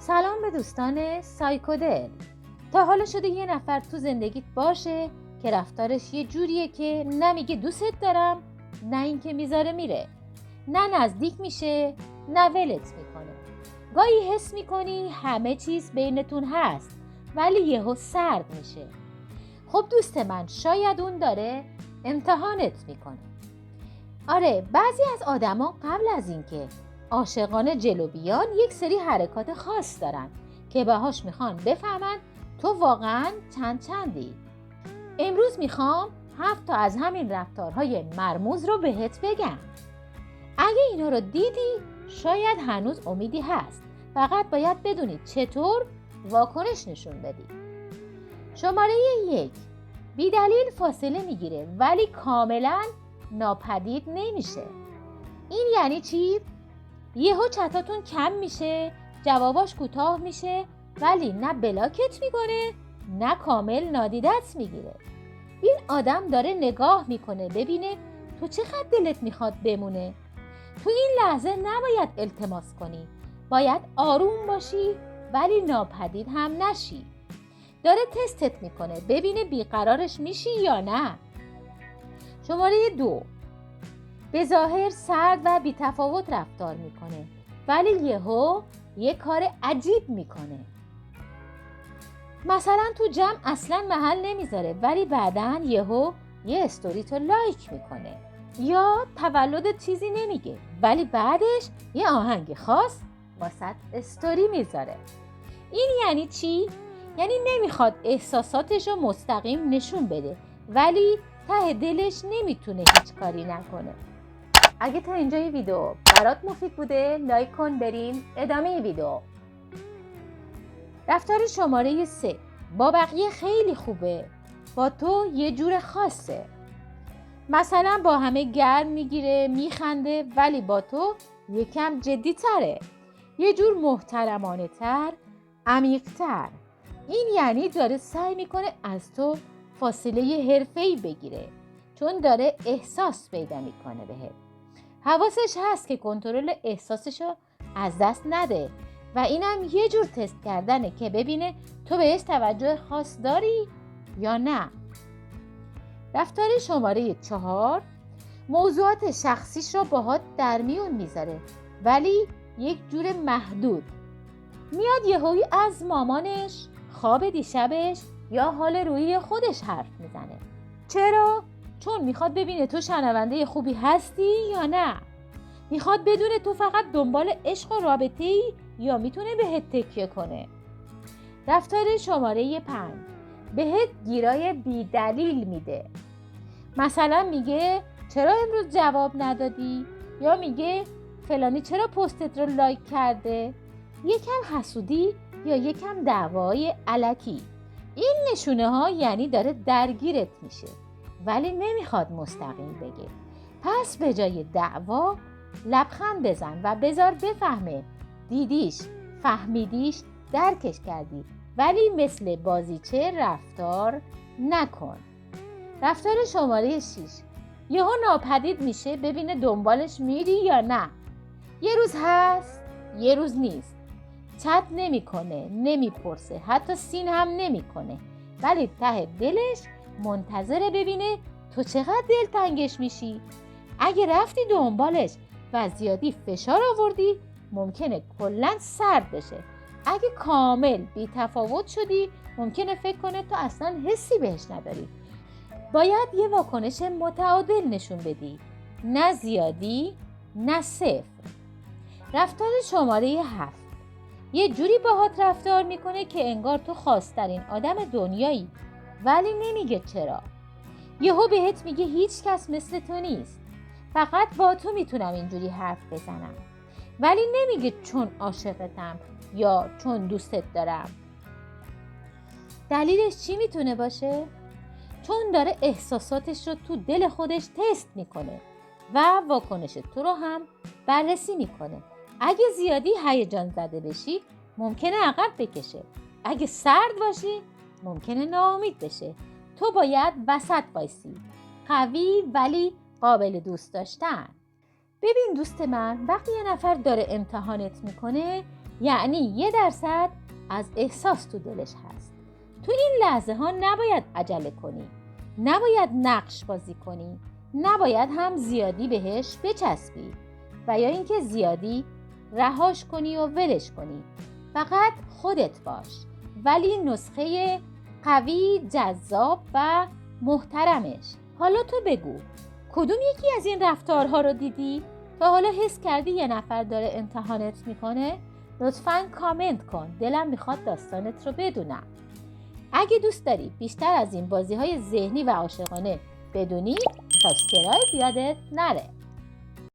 سلام به دوستان سایکودل. تا حالا شده یه نفر تو زندگیت باشه که رفتارش یه جوریه که نه میگه دوست دارم، نه اینکه میذاره میره، نه نزدیک میشه نه ولت میکنه. گاهی حس میکنی همه چیز بینتون هست ولی یهو سرد میشه. خب دوست من، شاید اون داره امتحانت میکنه. آره، بعضی از آدما قبل از اینکه عاشقانه جلو بیان یک سری حرکات خاص دارن که باهاش میخوان بفهمن تو واقعا چندی. امروز میخوام 7 تا از همین رفتارهای مرموز رو بهت بگم. اگه اینا رو دیدی شاید هنوز امیدی هست، فقط باید بدونی چطور واکنش نشون بدی. شماره 1، بی دلیل فاصله میگیره ولی کاملا ناپدید نمیشه. این یعنی چی؟ یهو چتاتون کم میشه، جواباش کوتاه میشه ولی نه بلاکت میکنه نه کامل نادیدت میگیره. این آدم داره نگاه میکنه ببینه تو چقدر دلت میخواد بمونه. تو این لحظه نباید التماس کنی، باید آروم باشی ولی ناپدید هم نشی. داره تستت میکنه ببینه بیقرارش میشی یا نه. شماره 2، به ظاهر سرد و بی‌تفاوت رفتار میکنه ولی یهو یه کار عجیب میکنه. مثلا تو جمع اصلا محل نمیذاره ولی بعدن یهو یه استوری تو لایک میکنه، یا تولد چیزی نمیگه ولی بعدش یه آهنگ خاص واسط استوری میذاره. این یعنی چی؟ یعنی نمیخواد احساساتش رو مستقیم نشون بده ولی ته دلش نمیتونه هیچ کاری نکنه. اگه تا اینجای ویدیو برات مفید بوده لایک کن، بریم ادامه ویدیو. رفتار شماره 3، با بقیه خیلی خوبه، با تو یه جور خاصه. مثلا با همه گرم میگیره، میخنده ولی با تو یکم جدی تره، یه جور محترمانه تر، عمیق تر. این یعنی داره سعی میکنه از تو فاصله حرفه‌ای بگیره چون داره احساس پیدا میکنه بهت. حواسش هست که کنترل احساسشو از دست نده و اینم یه جور تست کردنه که ببینه تو بهش توجه خاص داری یا نه. رفتار شماره 4، موضوعات شخصیش رو باهات در میون میذاره ولی یک جور محدود. میاد یهویی از مامانش، خواب دیشبش یا حال روحی خودش حرف میزنه. چرا؟ چون میخواد ببینه تو شنونده خوبی هستی یا نه. میخواد بدونه تو فقط دنبال عشق و رابطه‌ای یا میتونه بهت تکیه کنه. رفتار شماره 5، بهت گیرای بی دلیل میده. مثلا میگه چرا امروز جواب ندادی، یا میگه فلانی چرا پستت رو لایک کرده. یکم حسودی یا یکم دعوای الکی. این نشونه ها یعنی داره درگیرت میشه ولی نمیخواد مستقیم بگه. پس به جای دعوا لبخند بزن و بذار بفهمه دیدیش، فهمیدیش، درکش کردی، ولی مثل بازیچه رفتار نکن. رفتار شماره 6، یهو ناپدید میشه ببینه دنبالش میری یا نه. یه روز هست یه روز نیست، چت نمیکنه، نمیپرسه، حتی سین هم نمیکنه ولی ته دلش منتظره ببینه تو چقدر دلتنگش میشی. اگه رفتی دنبالش و زیادی فشار آوردی ممکنه کلاً سرد بشه. اگه کامل بی تفاوت شدی ممکنه فکر کنه تو اصلا حسی بهش نداری. باید یه واکنش متعادل نشون بدی، نه زیادی نه صفر. رفتار شماره 7، یه جوری باهات رفتار میکنه که انگار تو خاص‌ترین آدم دنیایی ولی نمیگه چرا. یهو بهت میگه هیچ کس مثل تو نیست، فقط با تو میتونم اینجوری حرف بزنم، ولی نمیگه چون عاشقتم یا چون دوستت دارم. دلیلش چی میتونه باشه؟ چون داره احساساتش رو تو دل خودش تست میکنه و واکنش تو رو هم بررسی میکنه. اگه زیادی هیجان زده بشی ممکنه عقب بکشه، اگه سرد باشی ممکنه ناامید بشه. تو باید وسط وایسی، قوی ولی قابل دوست داشتن. ببین دوست من، وقتی یه نفر داره امتحانت میکنه یعنی 1% از احساس تو دلش هست. تو این لحظه ها نباید عجله کنی، نباید نقش بازی کنی، نباید هم زیادی بهش بچسبی و یا اینکه زیادی رهاش کنی و ولش کنی. فقط خودت باش، ولی نسخه قوی، جذاب و محترمش. حالا تو بگو کدوم یکی از این رفتارها رو دیدی؟ تا حالا حس کردی یه نفر داره امتحانت میکنه؟ لطفاً کامنت کن، دلم میخواد داستانت رو بدونم. اگه دوست داری بیشتر از این بازی‌های ذهنی و عاشقانه بدونی، سابسکرایب یادت نره.